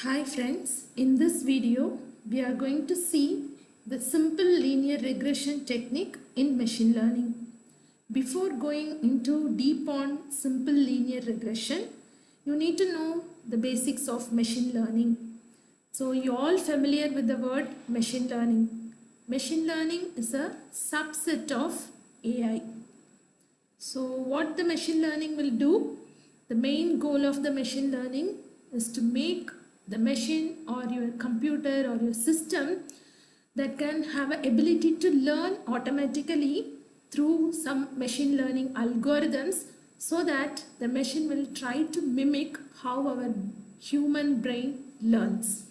Hi friends, in this video we are going to see the simple linear regression technique in machine learning. Before going into deep on simple linear regression, you need to know the basics of machine learning. So you all familiar with the word machine learning. Machine learning is a subset of AI. So what the machine learning will do? The main goal of the machine learning is to make the machine or your computer or your system that can have an ability to learn automatically through some machine learning algorithms, so that the machine will try to mimic how our human brain learns.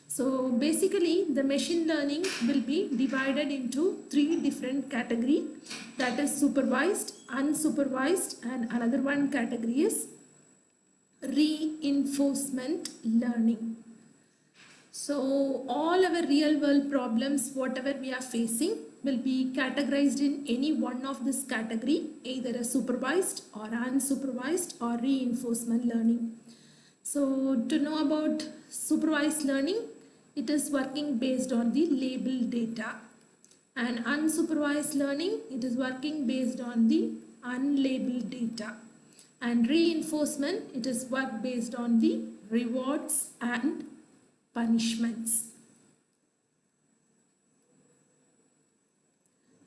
So basically the machine learning will be divided into three different categories, that is supervised, unsupervised, and another one category is reinforcement learning. So all our real world problems, whatever we are facing, will be categorized in any one of this category, either a supervised or unsupervised or reinforcement learning. So to know about supervised learning, it is working based on the labeled data, and unsupervised learning, it is working based on the unlabeled data, and reinforcement, it is work based on the rewards and punishments.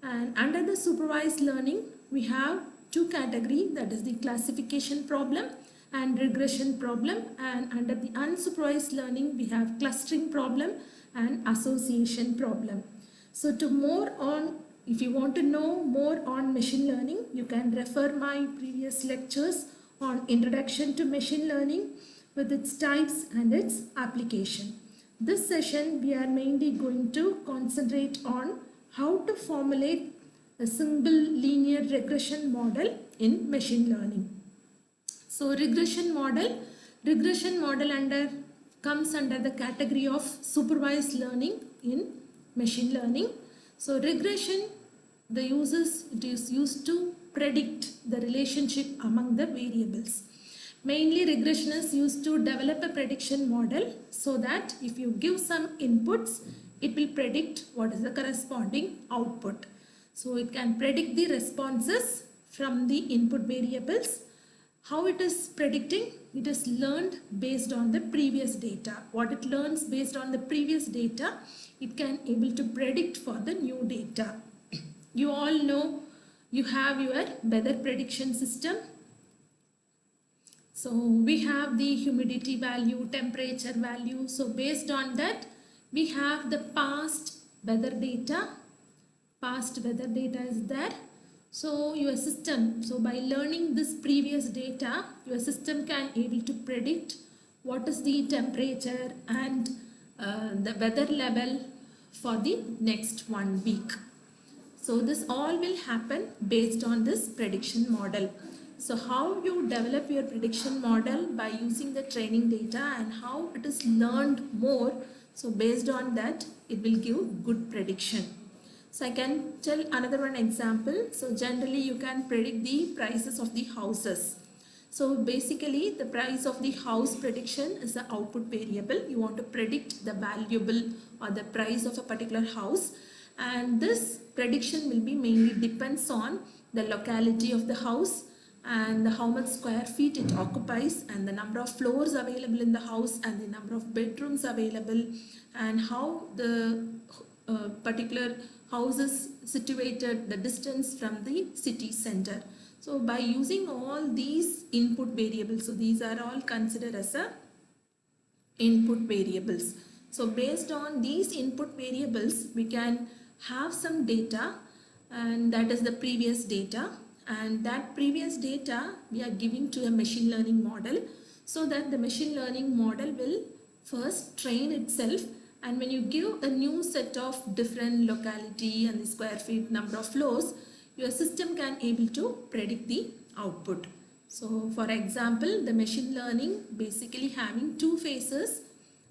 And under the supervised learning, we have two categories, that is the classification problem and regression problem, and under the unsupervised learning we have clustering problem and association problem. So to more on, if you want to know more on machine learning, you can refer my previous lectures on introduction to machine learning with its types and its application. This session we are mainly going to concentrate on how to formulate a simple linear regression model in machine learning. So regression model comes under the category of supervised learning in machine learning. So regression, it is used to predict the relationship among the variables. Mainly regression is used to develop a prediction model, so that if you give some inputs, it will predict what is the corresponding output. So it can predict the responses from the input variables. How it is predicting? It is learned based on the previous data. What it learns based on the previous data, it can able to predict for the new data. You all know you have your weather prediction system. So we have the humidity value, temperature value. So based on that, we have the past weather data. Past weather data is there. So your system, so by learning this previous data, your system can able to predict what is the temperature and the weather level for the next 1 week. So this all will happen based on this prediction model. So how you develop your prediction model? By using the training data and how it is learned more. So based on that, it will give good prediction. So I can tell another one example. So generally you can predict the prices of the houses. So basically the price of the house prediction is the output variable. You want to predict the valuable or the price of a particular house, and this prediction will be mainly depends on the locality of the house and how much square feet it occupies, and the number of floors available in the house, and the number of bedrooms available, and how the particular house is situated, the distance from the city center. So by using all these input variables, so these are all considered as a input variables. So based on these input variables, we can have some data, and that is the previous data, and that previous data we are giving to a machine learning model, so that the machine learning model will first train itself. And when you give a new set of different locality and the square feet, number of floors, your system can able to predict the output. So for example, the machine learning basically having two phases.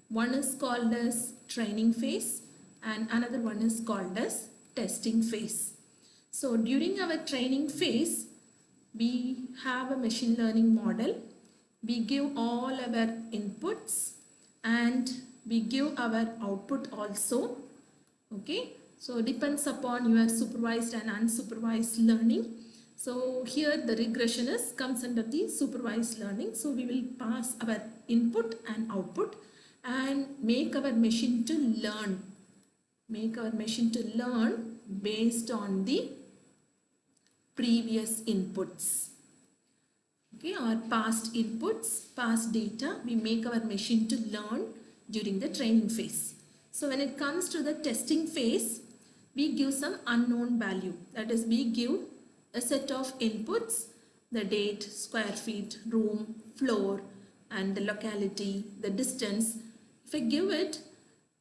One is called as training phase and another one is called as testing phase. So during our training phase, we have a machine learning model. We give all our inputs. and we give our output also. Okay, so depends upon your supervised and unsupervised learning. So here the regression comes under the supervised learning. So we will pass our input and output and make our machine to learn. Make our machine to learn based on the previous inputs. Okay, or past inputs, past data, we make our machine to learn during the training phase. So when it comes to the testing phase, we give some unknown value. That is, we give a set of inputs, the date, square feet, room, floor, and the locality, the distance. If I give it,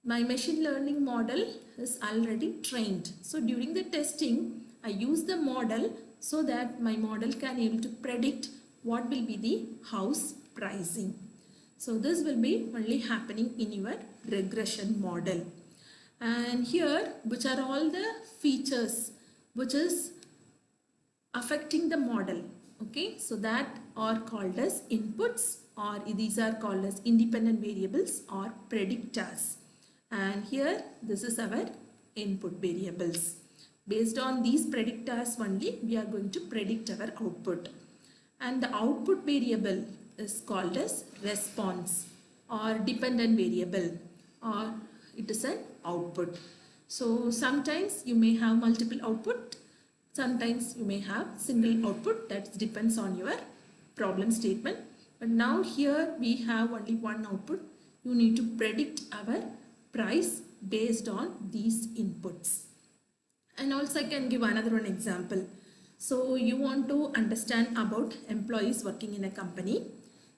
my machine learning model is already trained. So during the testing, I use the model so that my model can able to predict what will be the house pricing. So this will be only happening in your regression model. And here, which are all the features which is affecting the model. Okay, so that are called as inputs, or these are called as independent variables or predictors. And here this is our input variables. Based on these predictors only, we are going to predict our output. And the output variable is called as response or dependent variable, or it is an output. So sometimes you may have multiple output, sometimes you may have single output. That depends on your problem statement. But now here we have only one output. You need to predict our price based on these inputs. And also I can give another one example. So you want to understand about employees working in a company.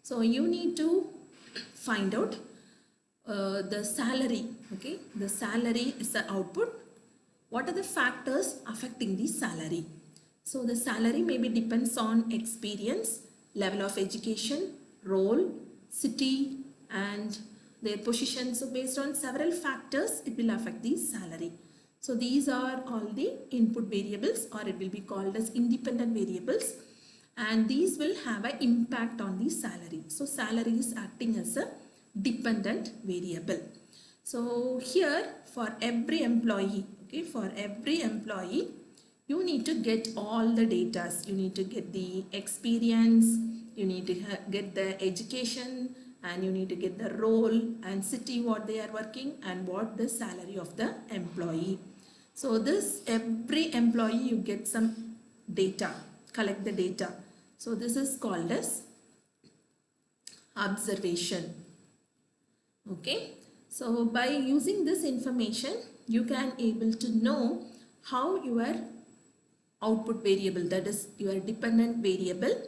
So you need to find out the salary. Okay, the salary is the output. What are the factors affecting the salary? So the salary maybe depends on experience, level of education, role, city, and their position. So based on several factors, it will affect the salary. So these are all the input variables, or it will be called as independent variables, and these will have an impact on the salary. So salary is acting as a dependent variable. So here for every employee, okay, for every employee, you need to get all the data. You need to get the experience, you need to get the education, and you need to get the role and city what they are working, and what the salary of the employee. So this every employee you get some data, collect the data. So this is called as observation. Okay, so by using this information you can able to know how your output variable, that is your dependent variable,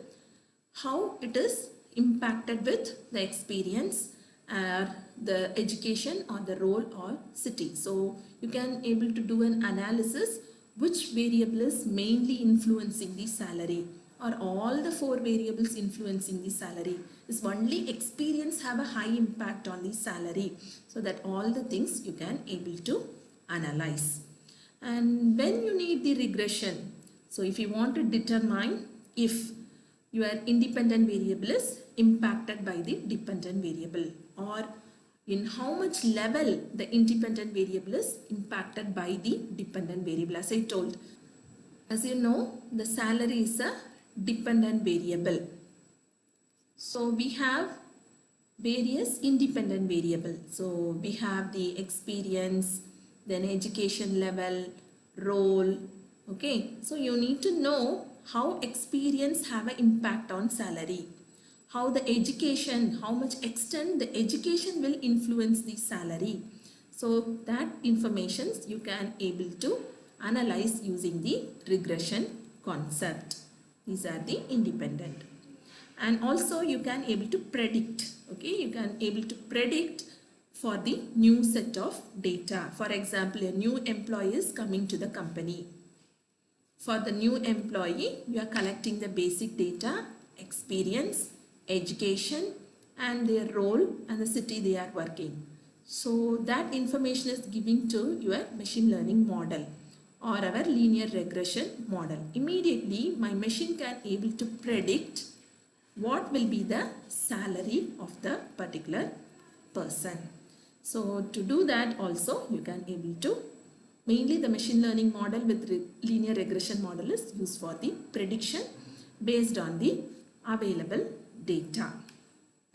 how it is impacted with the experience, the education, or the role or city. So you can able to do an analysis which variable is mainly influencing the salary, or all the four variables influencing the salary. Is only experience have a high impact on the salary? So that all the things you can able to analyze. And when you need the regression, so if you want to determine if your independent variable is impacted by the dependent variable, or in how much level the independent variable is impacted by the dependent variable. As I told, as you know, the salary is a dependent variable. So we have various independent variables. So we have the experience, then education level, role. Okay, so you need to know how experience have an impact on salary, how the education, how much extent the education will influence the salary. So that information you can able to analyze using the regression concept. These are the independent. And also you can able to predict. Okay, you can able to predict for the new set of data. For example, a new employee is coming to the company. For the new employee, you are collecting the basic data, experience, education, and their role and the city they are working. So that information is given to your machine learning model or our linear regression model. Immediately my machine can able to predict what will be the salary of the particular person. So to do that also you can able to, mainly the machine learning model with linear regression model is used for the prediction based on the available data.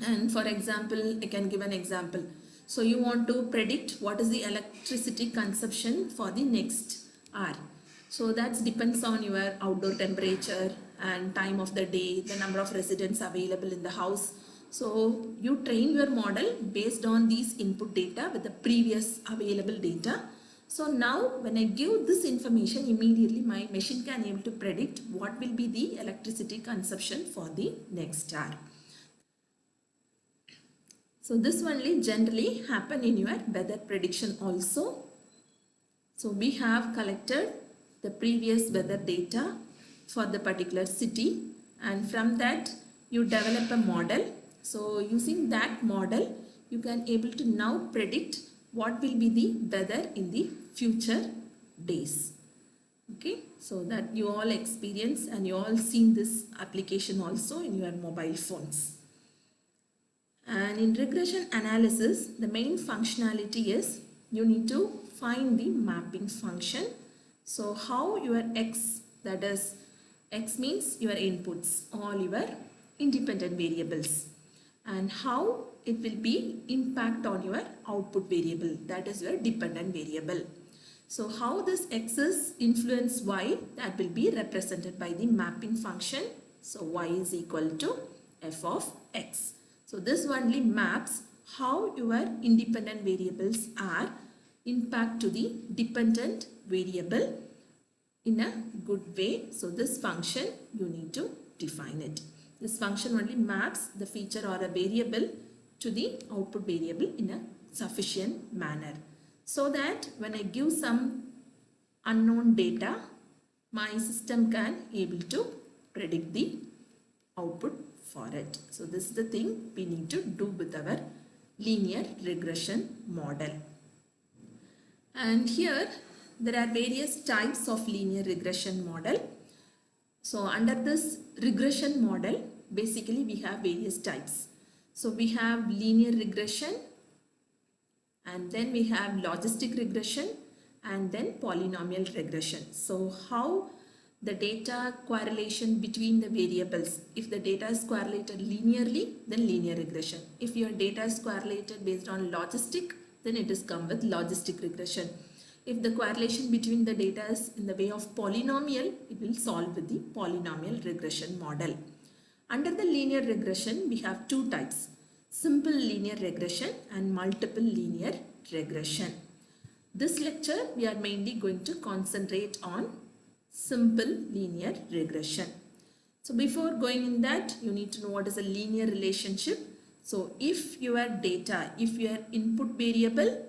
And for example, I can give an example. So you want to predict what is the electricity consumption for the next hour. So that depends on your outdoor temperature and time of the day, the number of residents available in the house. So you train your model based on these input data with the previous available data. So now when I give this information, immediately my machine can able to predict what will be the electricity consumption for the next hour. So this only generally happen in your weather prediction also. So we have collected the previous weather data for the particular city, and from that you develop a model. So using that model you can able to now predict what will be the weather in the future days. Okay, so that you all experience and you all seen this application also in your mobile phones. And in regression analysis, the main functionality is you need to find the mapping function. So how your x, that is x means your inputs, all your independent variables, and how it will be impact on your output variable, that is your dependent variable. So how this x's influence y, that will be represented by the mapping function. So y is equal to f of x. So this only maps how your independent variables are impact to the dependent variable in a good way. So this function you need to define it. This function only maps the feature or a variable to the output variable in a sufficient manner, so that when I give some unknown data, my system can able to predict the output for it. So this is the thing we need to do with our linear regression model. And here there are various types of linear regression model. So under this regression model, basically we have various types. So we have linear regression, and then we have logistic regression, and then polynomial regression. So how the data correlation between the variables. If the data is correlated linearly, then linear regression. If your data is correlated based on logistic, then it is come with logistic regression. If the correlation between the data is in the way of polynomial, it will solve with the polynomial regression model. Under the linear regression, we have two types: simple linear regression and multiple linear regression. This lecture, we are mainly going to concentrate on simple linear regression. So before going in that, you need to know what is a linear relationship. So if your data, if your input variable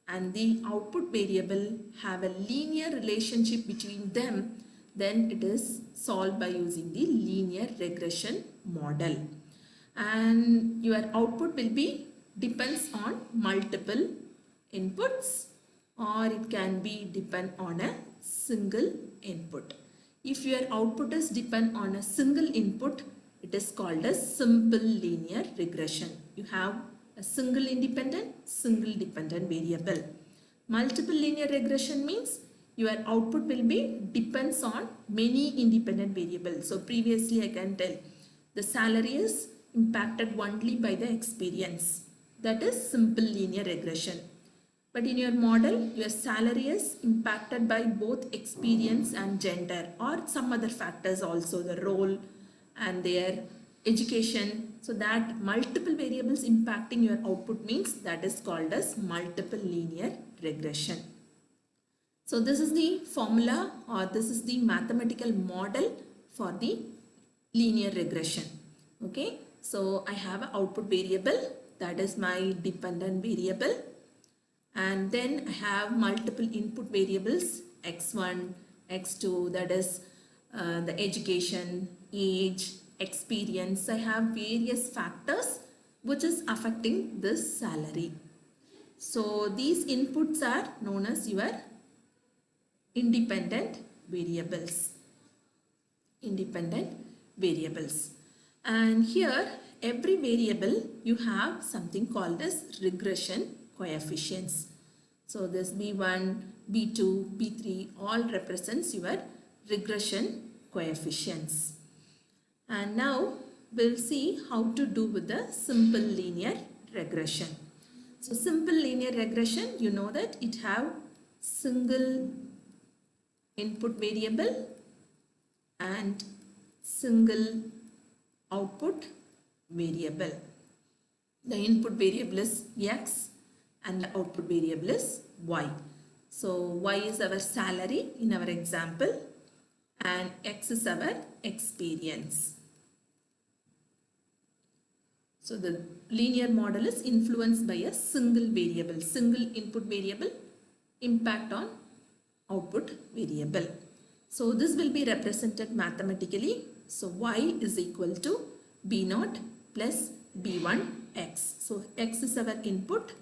and the output variable have a linear relationship between them, then it is solved by using the linear regression model. And your output will be depends on multiple inputs, or it can be depend on a single input. If your output is depend on a single input, it is called a simple linear regression. You have a single independent, single dependent variable. Multiple linear regression means your output will be depends on many independent variables. So previously I can tell the salary is impacted only by the experience. That is simple linear regression. But in your model, your salary is impacted by both experience and gender, or some other factors also, the role and their education. So that multiple variables impacting your output means that is called as multiple linear regression. So this is the formula, or this is the mathematical model for the linear regression. Okay, so I have an output variable, that is my dependent variable. And then I have multiple input variables, x1, x2, that is the education, age, experience. I have various factors which is affecting this salary. So these inputs are known as your independent variables. Independent variables. And here every variable you have something called as regression coefficients. So this B1, B2, B3 all represents your regression coefficients. And now we'll see how to do with the simple linear regression. So simple linear regression, you know that it have single input variable and single output variable. The input variable is X and the output variable is Y. So Y is our salary in our example and X is our experience. So the linear model is influenced by a single variable, single input variable impact on output variable. So this will be represented mathematically. So Y is equal to B0 plus B1 X. So X is our input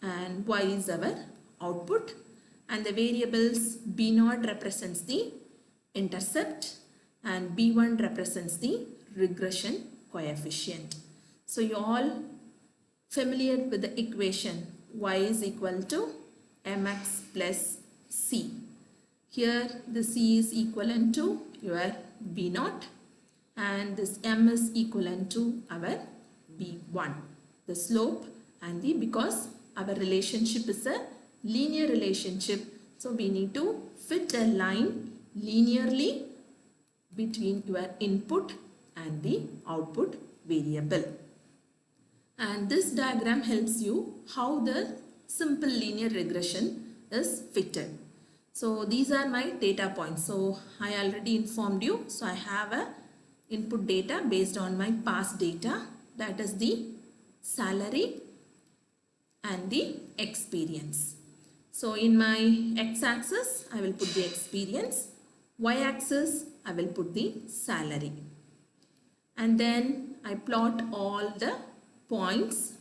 and Y is our output, and the variables B0 represents the intercept and B1 represents the regression coefficient. So you all familiar with the equation Y is equal to mx plus c. Here the c is equivalent to your B0 and this m is equivalent to our B1. The slope and the, because our relationship is a linear relationship, so we need to fit the line linearly between your input and the output variable. And this diagram helps you how the simple linear regression is fitted. So these are my data points. So I already informed you. So I have a input data based on my past data, that is the salary and the experience. So in my x-axis I will put the experience, y-axis I will put the salary, and then I plot all the points.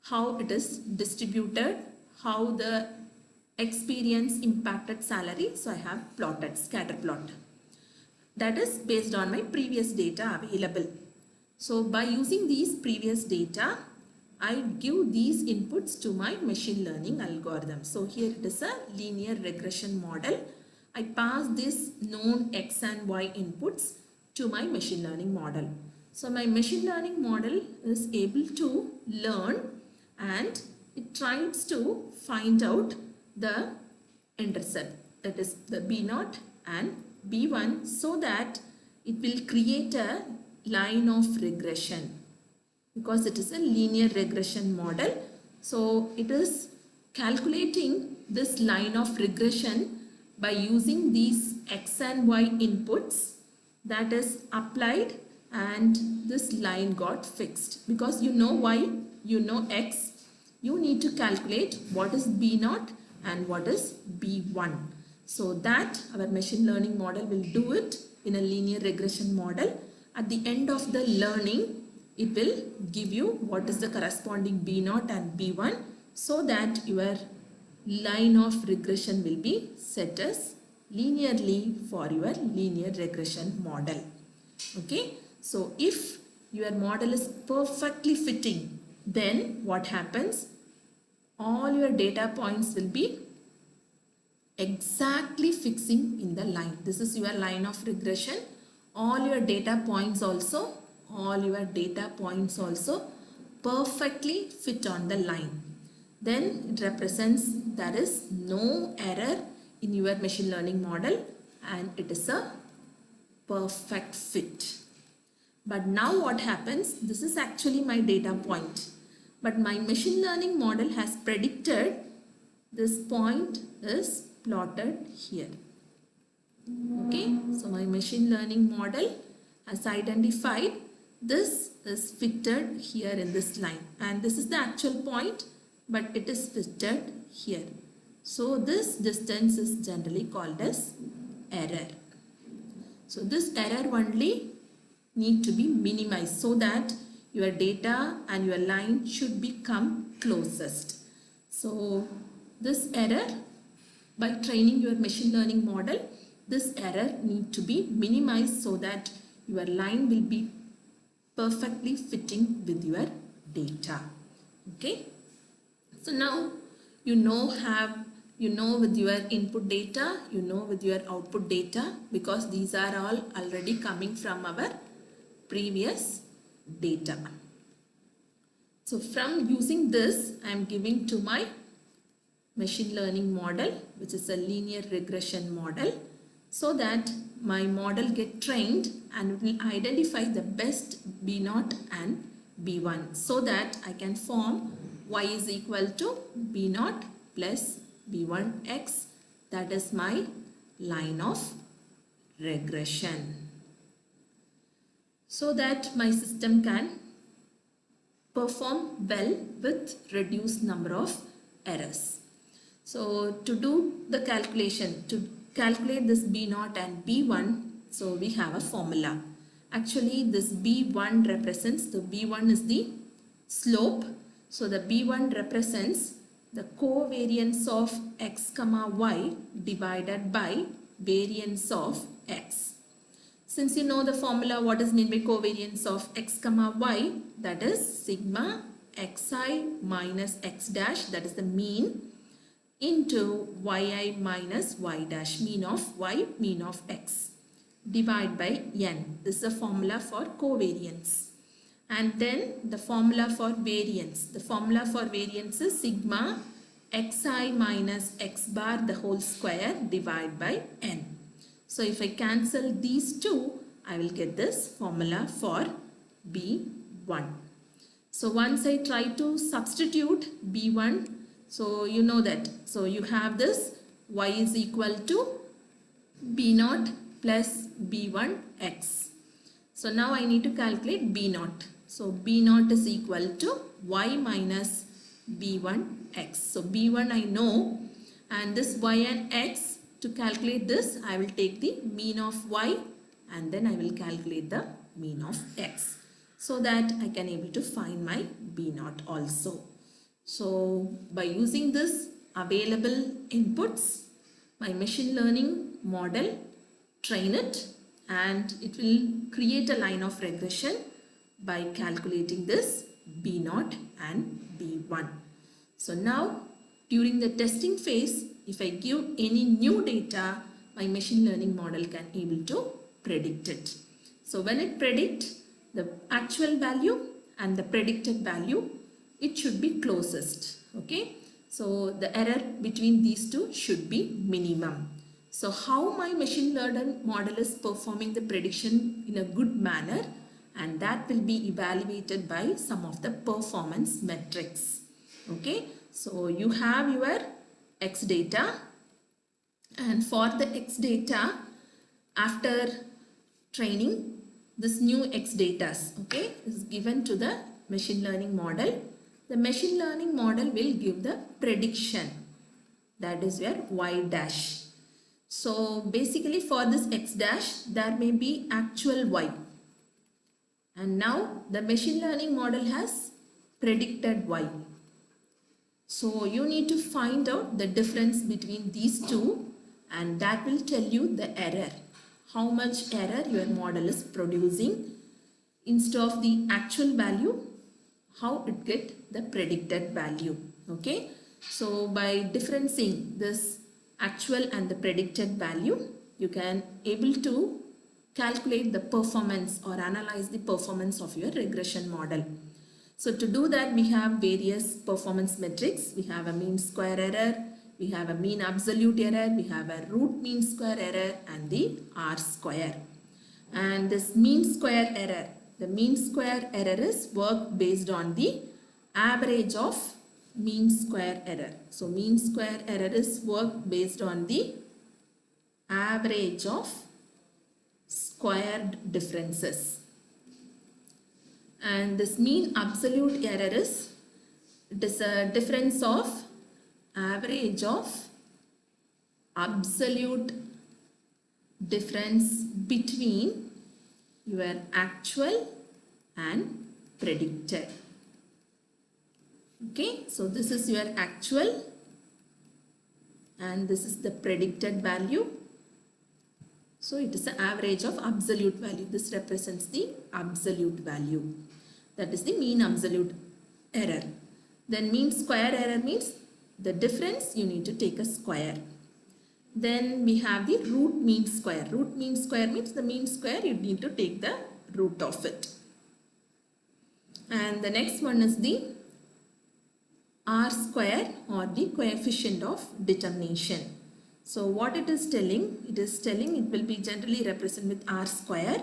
How it is distributed, how the experience impacted salary. So I have plotted scatter plot. That is based on my previous data available. So by using these previous data, I give these inputs to my machine learning algorithm. So here it is a linear regression model. I pass this known x and y inputs to my machine learning model. So my machine learning model is able to learn and it tries to find out the intercept, that is the B0 and B1, so that it will create a line of regression, because it is a linear regression model. So it is calculating this line of regression by using these x and y inputs that is applied, and this line got fixed. Because you know y, you know x, you need to calculate what is B0 and what is B1. So that our machine learning model will do it in a linear regression model. At the end of the learning, it will give you what is the corresponding B0 and B1, so that your line of regression will be set as linearly for your linear regression model. Okay, so if your model is perfectly fitting, then what happens? All your data points will be exactly fixing in the line. This is your line of regression. All your data points also perfectly fit on the line. Then it represents there is no error in your machine learning model and it is a perfect fit. But now what happens? This is actually my data point, but my machine learning model has predicted this point is plotted here. Okay, so my machine learning model has identified this is fitted here in this line, and this is the actual point, but it is fitted here. So this distance is generally called as error. So this error only need to be minimized so that your data and your line should become closest. So this error, by training your machine learning model, this error need to be minimized so that your line will be perfectly fitting with your data. Okay. So now you know with your input data, you know with your output data, because these are all already coming from our previous data. So from using this, I am giving to my machine learning model, which is a linear regression model, so that my model get trained and it will identify the best B0 and B1, so that I can form y is equal to B0 plus B1x. That is my line of regression, so that my system can perform well with reduced number of errors. So to do the calculation, to calculate this B0 and B1, so we have a formula. Actually this B1 represents, the B1 is the slope. So the B1 represents the covariance of x comma y divided by variance of x. Since you know the formula, what is meant by covariance of x comma y, that is sigma xi minus x dash, that is the mean, into yi minus y dash, mean of y, mean of x, divide by n. This is a formula for covariance. And then the formula for variance. The formula for variance is sigma xi minus x bar the whole square divide by n. So if I cancel these two, I will get this formula for B1. So once I try to substitute B1, so you know that. So you have this y is equal to B0 plus B1x. So now I need to calculate B0. So B0 is equal to y minus B1x. So B1 I know, and this y and x, to calculate this I will take the mean of y and then I will calculate the mean of x, so that I can able to find my B0 also. So by using this available inputs, my machine learning model train it, and it will create a line of regression by calculating this B0 and B1. So now during the testing phase, if I give any new data, my machine learning model can able to predict it. So when it predicts the actual value and the predicted value, it should be closest. Okay. So the error between these two should be minimum. So how my machine learning model is performing the prediction in a good manner, and that will be evaluated by some of the performance metrics. Okay. So you have your X data, and for the X data, after training, this new X data, okay, is given to the machine learning model. The machine learning model will give the prediction, that is your y dash. So basically for this x dash, there may be actual y, and now the machine learning model has predicted y. So you need to find out the difference between these two, and that will tell you the error, how much error your model is producing. Instead of the actual value, how it get the predicted value. Okay. So by differencing this actual and the predicted value, you can able to calculate the performance or analyze the performance of your regression model. So to do that, we have various performance metrics. We have a mean square error, we have a mean absolute error, we have a root mean square error, and the R square. And this mean square error, the mean square error is work based on the average of mean square error. So mean square error is work based on the average of squared differences. And this mean absolute error is, it is a difference of average of absolute difference between your actual and predicted. Okay, so this is your actual and this is the predicted value. So it is the average of absolute value. This represents the absolute value. That is the mean absolute error. Then mean square error means the difference you need to take a square. Then we have the root mean square. Root mean square means the mean square you need to take the root of it. And the next one is the R square or the coefficient of determination. So what it is telling? It is telling it will be generally represented with R square,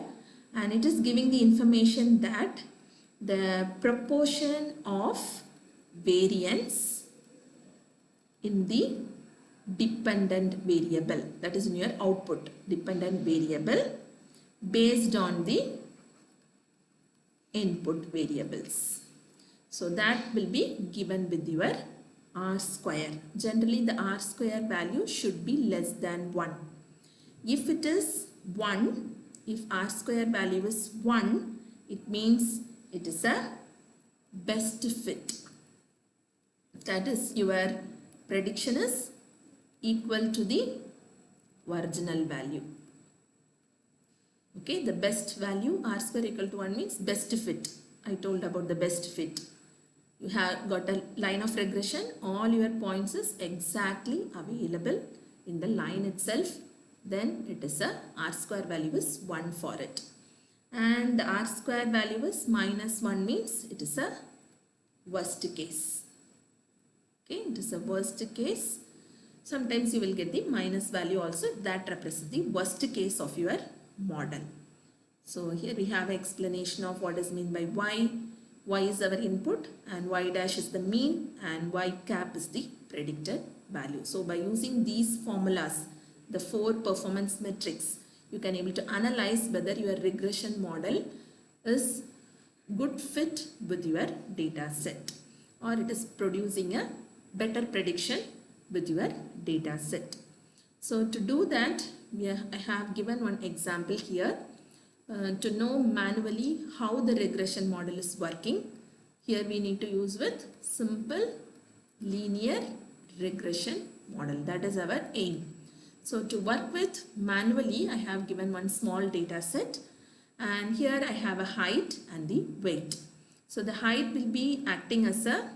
and it is giving the information that the proportion of variance in the dependent variable, that is in your output, dependent variable based on the input variables. So that will be given with your R square. Generally the R square value should be less than 1. If it is 1, if R square value is 1, it means it is a best fit. That is, your prediction is equal to the original value. Okay, the best value R square equal to 1 means best fit. I told about the best fit. You have got a line of regression, all your points is exactly available in the line itself, then it is a R square value is 1 for it. And the R square value is minus 1 means it is a worst case. Okay, it is a worst case. Sometimes you will get the minus value also, that represents the worst case of your model. So here we have an explanation of what is meant by y. Y is our input and y dash is the mean and y cap is the predicted value. So by using these formulas, the 4 performance metrics, you can able to analyze whether your regression model is good fit with your data set or it is producing a better prediction with your data set. So to do that, I have given one example here. To know manually how the regression model is working, here we need to use with simple linear regression model. That is our aim. So to work with manually, I have given one small data set and here I have a height and the weight. So the height will be acting as a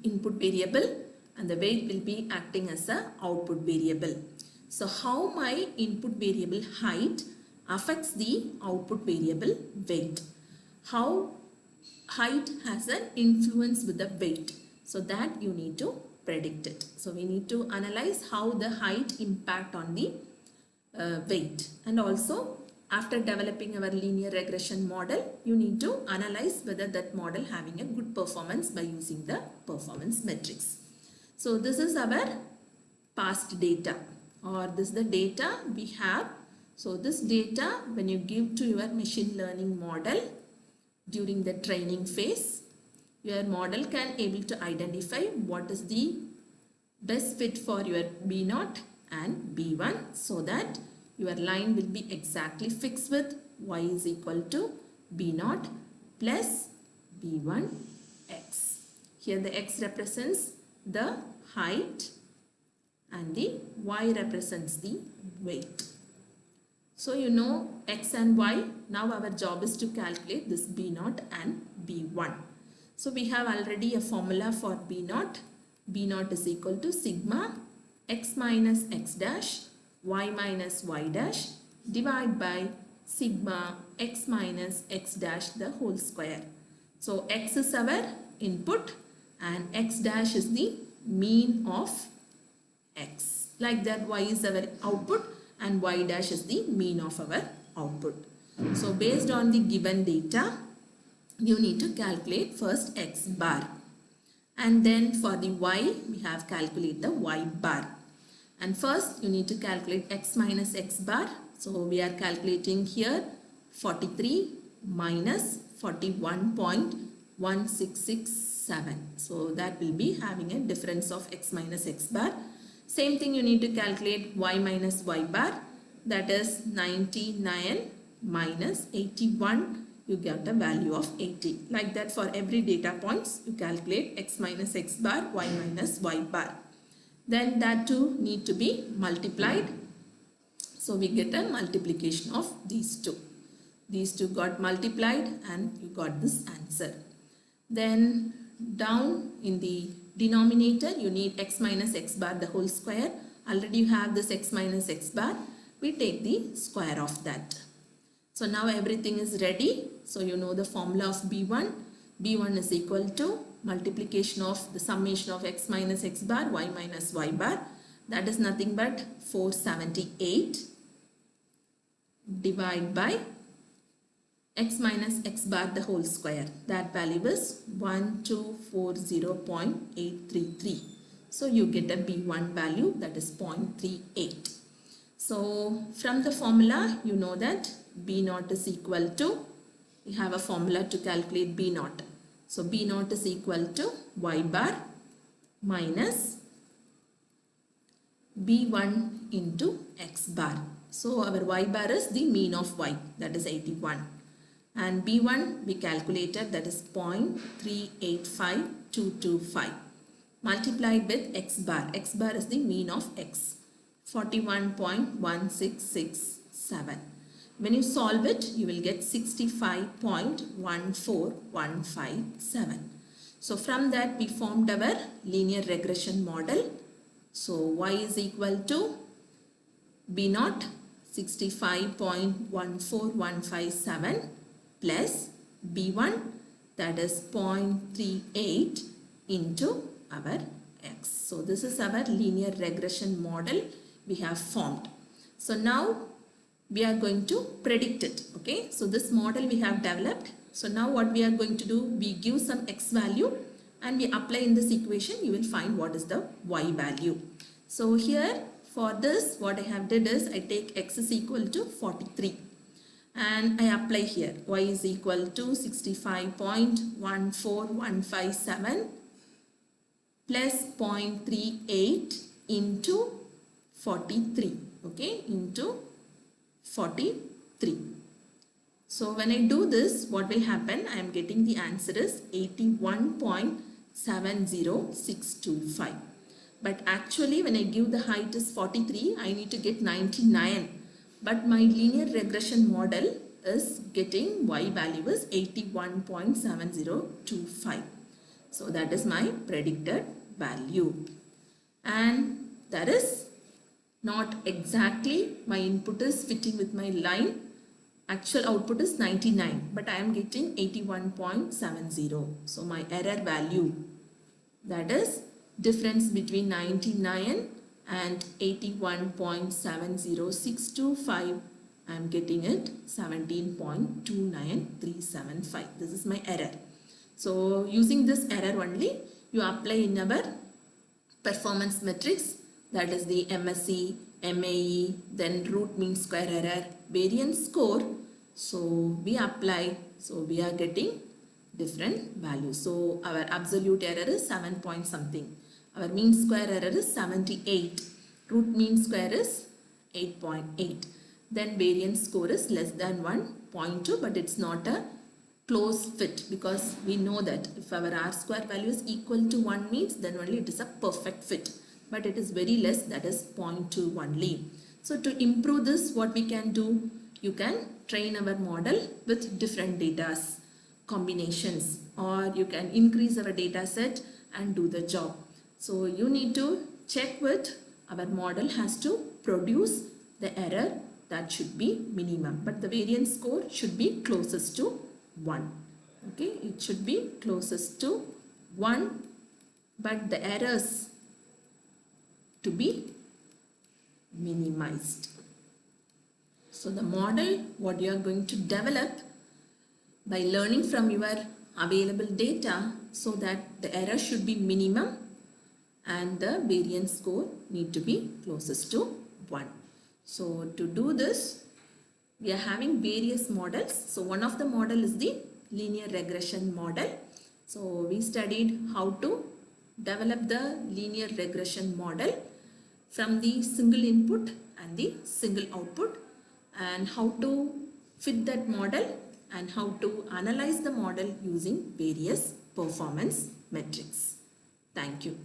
input variable and the weight will be acting as a output variable. So how my input variable height affects the output variable weight. How height has an influence with the weight. So that you need to predict it. So we need to analyze how the height impact on the weight. And also after developing our linear regression model, you need to analyze whether that model having a good performance by using the performance metrics. So this is our past data or this is the data we have. So this data when you give to your machine learning model during the training phase, your model can able to identify what is the best fit for your B0 and B1 so that your line will be exactly fixed with y is equal to B0 plus B1x. Here the x represents the height and the y represents the weight. So you know x and y. Now our job is to calculate this B0 and B1. So we have already a formula for B0. B0 is equal to sigma x minus x dash y minus y dash divided by sigma x minus x dash the whole square. So x is our input and x dash is the mean of x. Like that y is our output and y dash is the mean of our output. So based on the given data, you need to calculate first x bar. And then for the y, we have calculate the y bar. And first you need to calculate x minus x bar. So we are calculating here 43 minus 41.1667. So that will be having a difference of x minus x bar. Same thing you need to calculate y minus y bar, that is 99 minus 81, you get a value of 80. Like that for every data points you calculate x minus x bar, y minus y bar. Then that two need to be multiplied So we get a multiplication of these two. These two got multiplied and you got this answer. Then down in the denominator you need x minus x bar the whole square. Already you have this x minus x bar. We take the square of that. So now everything is ready. So you know the formula of B1. B1 is equal to multiplication of the summation of x minus x bar, y minus y bar. That is nothing but 478 divided by x minus x bar the whole square. That value is 1240.833. So you get a B1 value, that is 0.38. So from the formula you know that B naught is equal to, we have a formula to calculate B naught. So B naught is equal to y bar minus B1 into x bar. So our y bar is the mean of y, that is 81. And B1 we calculated, that is 0.385225 multiplied with x bar. X bar is the mean of x, 41.1667. When you solve it, you will get 65.14157. So from that we formed our linear regression model. So y is equal to B naught 65.14157 plus B1, that is 0.38 into our x. So this is our linear regression model we have formed. So now we are going to predict it. Okay, so this model we have developed. So now what we are going to do, we give some x value and we apply in this equation. You will find what is the y value. So here for this what I have did is I take x is equal to 43 and I apply here y is equal to 65.14157 plus 0.38 into 43. Okay, into 43. So when I do this, what will happen? I am getting the answer is 81.70625. But actually when I give the height is 43, I need to get 99. But my linear regression model is getting y value is 81.7025. So that is my predicted value. And that is not exactly, my input is fitting with my line. Actual output is 99, but I am getting 81.70. So my error value, that is difference between 99 and 81.70625, I am getting it 17.29375. This is my error. So using this error only, you apply in our performance metrics, that is the MSE, MAE, then root mean square error, variance score. So we apply, so we are getting different values. So our absolute error is 7 point something. Our mean square error is 78. Root mean square is 8.8. Then variance score is less than 1.2, but it's not a close fit because we know that if our R square value is equal to 1 means then only it is a perfect fit. But it is very less, that is 0.2 only. So to improve this, what we can do, you can train our model with different data combinations, or you can increase our data set and do the job. So you need to check with our model has to produce the error that should be minimum, but the variance score should be closest to 1. Okay, it should be closest to 1, but the errors to be minimized. So the model what you are going to develop by learning from your available data, so that the error should be minimum and the variance score need to be closest to 1. So to do this, we are having various models. So one of the model is the linear regression model. So we studied how to develop the linear regression model from the single input and the single output, and how to fit that model and how to analyze the model using various performance metrics. Thank you.